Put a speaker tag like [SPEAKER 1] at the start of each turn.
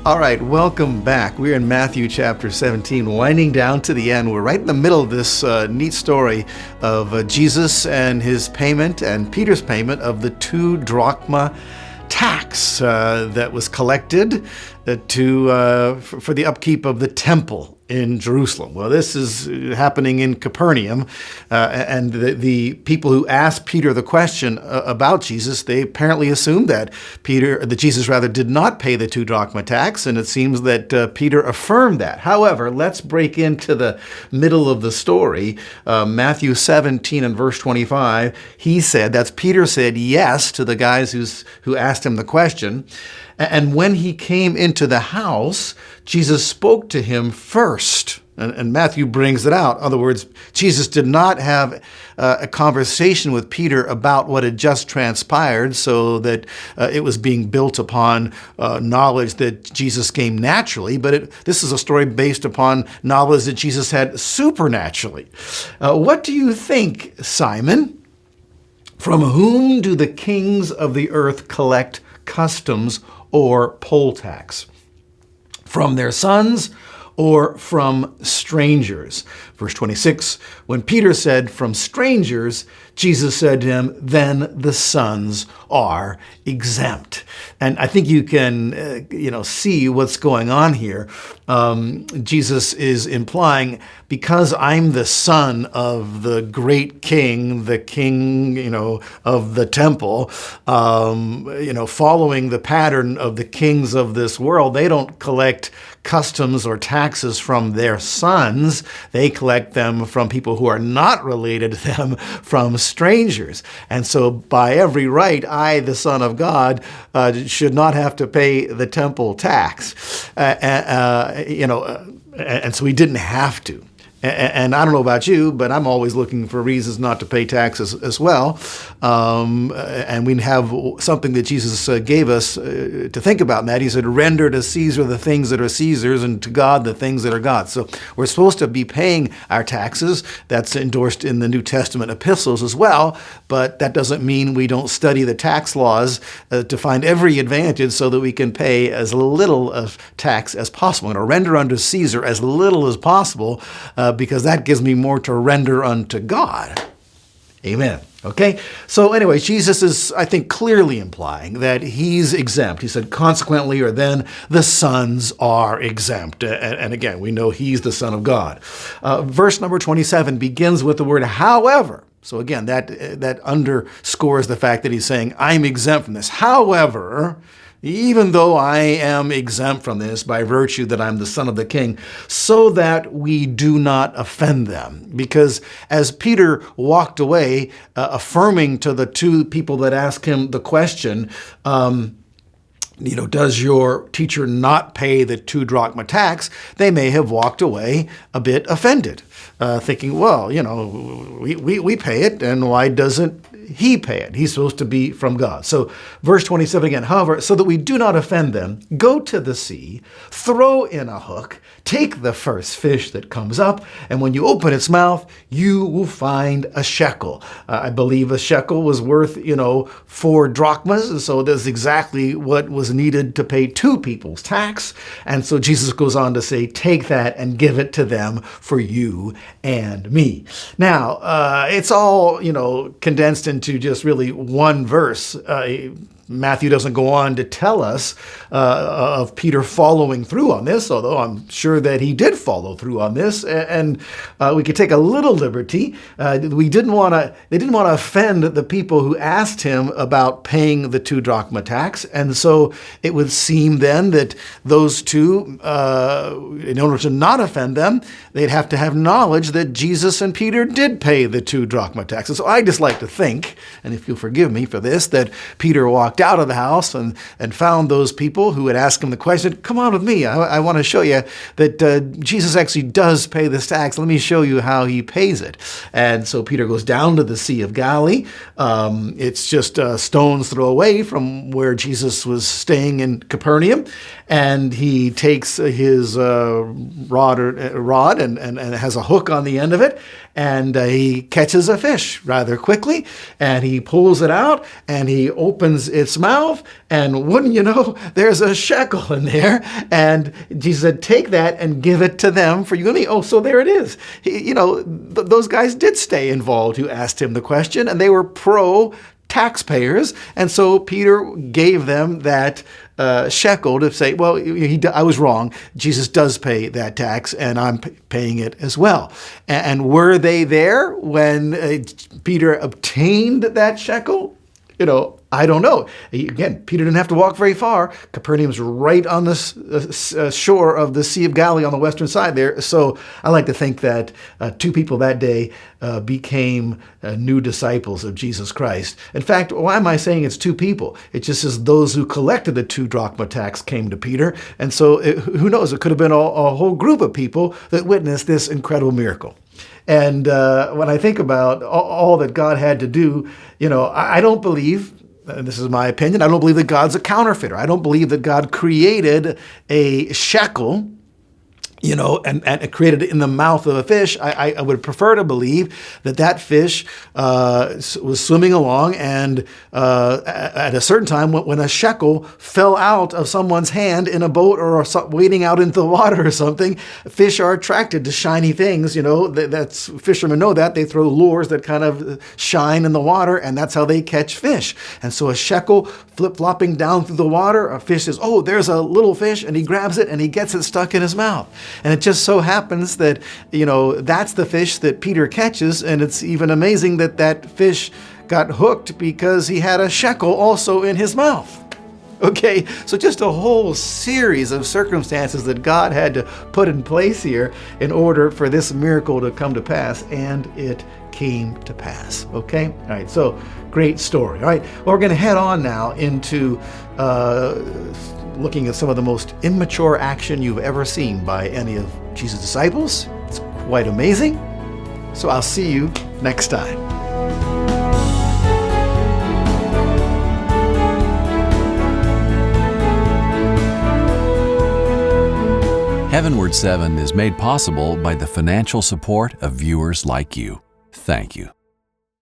[SPEAKER 1] All right, welcome back. We're in Matthew chapter 17, winding down to the end. We're right in the middle of this neat story of Jesus and his payment and Peter's payment of the 2 drachma tax that was collected for the upkeep of the temple in Jerusalem. Well, this is happening in Capernaum, and the people who asked Peter the question about Jesus, they apparently assumed that Jesus did not pay the 2 drachma tax, and it seems that Peter affirmed that. However, let's break into the middle of the story. Matthew 17 and verse 25, Peter said yes to the guys who asked him the question. And when he came into the house, Jesus spoke to him first. And Matthew brings it out. In other words, Jesus did not have a conversation with Peter about what had just transpired so that it was being built upon knowledge that Jesus came naturally, but this is a story based upon knowledge that Jesus had supernaturally. What do you think, Simon? From whom do the kings of the earth collect customs or poll tax? From their sons or from strangers? Verse 26, when Peter said, from strangers, Jesus said to him, then the sons are exempt. And I think you can, see what's going on here. Jesus is implying, because I'm the son of the great king, the king, of the temple, following the pattern of the kings of this world, they don't collect customs or taxes from their sons. They collect them from people who are not related to them, from strangers. And so by every right, I, the Son of God, should not have to pay the temple tax. And so he didn't have to. And I don't know about you, but I'm always looking for reasons not to pay taxes as well. And we have something that Jesus gave us to think about in that. He said, render to Caesar the things that are Caesar's and to God the things that are God's. So we're supposed to be paying our taxes. That's endorsed in the New Testament epistles as well. But that doesn't mean we don't study the tax laws to find every advantage so that we can pay as little of tax as possible. I'm going to render unto Caesar as little as possible, because that gives me more to render unto God. Amen. Okay? So anyway, Jesus is, I think, clearly implying that he's exempt. He said, consequently, or then the sons are exempt. And again, we know he's the Son of God. Verse number 27 begins with the word however. So again, that underscores the fact that he's saying, I'm exempt from this. However, even though I am exempt from this by virtue that I'm the son of the king, so that we do not offend them. Because as Peter walked away, affirming to the 2 people that asked him the question, does your teacher not pay the 2 drachma tax? They may have walked away a bit offended, thinking, well, we pay it, and why doesn't he pay it? He's supposed to be from God. So verse 27 again, however, so that we do not offend them, go to the sea, throw in a hook, take the first fish that comes up, and when you open its mouth, you will find a shekel. I believe a shekel was worth, 4 drachmas, and so that's exactly what was needed to pay 2 people's tax. And so Jesus goes on to say, take that and give it to them for you and me. Now, it's all, condensed into just really one verse. Matthew doesn't go on to tell us of Peter following through on this, although I'm sure that he did follow through on this. And we could take a little liberty. They didn't want to offend the people who asked him about paying the 2 drachma tax. And so it would seem then that those 2, in order to not offend them, they'd have to have knowledge that Jesus and Peter did pay the 2 drachma tax. And so I just like to think, and if you'll forgive me for this, that Peter walked out of the house and found those people who had asked him the question, come on with me. I want to show you that Jesus actually does pay this tax. Let me show you how he pays it. And so Peter goes down to the Sea of Galilee. It's just a stone's throw away from where Jesus was staying in Capernaum. And he takes his rod and has a hook on the end of it. And he catches a fish rather quickly. And he pulls it out and he opens it its mouth, and wouldn't you know, there's a shekel in there. And Jesus said, take that and give it to them for you and me. Oh, so there it is. Those guys did stay involved who asked him the question, and they were taxpayers, and so Peter gave them that shekel to say, well, I was wrong. Jesus does pay that tax, and I'm paying it as well. And were they there when Peter obtained that shekel? I don't know. Again, Peter didn't have to walk very far. Capernaum's right on the shore of the Sea of Galilee on the western side there. So I like to think that 2 people that day became new disciples of Jesus Christ. In fact, why am I saying it's 2 people? It just says those who collected the 2 drachma tax came to Peter. And so who knows? It could have been a whole group of people that witnessed this incredible miracle. And when I think about all that God had to do, I don't believe, and this is my opinion, I don't believe that God's a counterfeiter. I don't believe that God created a shekel, and created it in the mouth of a fish. I would prefer to believe that fish was swimming along, and at a certain time, when a shekel fell out of someone's hand in a boat or wading out into the water or something, fish are attracted to shiny things. That's fishermen know that. They throw lures that kind of shine in the water, and that's how they catch fish. And so a shekel flip-flopping down through the water, a fish says, oh, there's a little fish, and he grabs it, and he gets it stuck in his mouth. And it just so happens that, that's the fish that Peter catches, and it's even amazing that fish got hooked because he had a shekel also in his mouth. Okay, so just a whole series of circumstances that God had to put in place here in order for this miracle to come to pass, and it came to pass. Okay, all right, so great story. All right, well, we're going to head on now into looking at some of the most immature action you've ever seen by any of Jesus' disciples. It's quite amazing. So I'll see you next time.
[SPEAKER 2] HeavenWord 7 is made possible by the financial support of viewers like you. Thank you.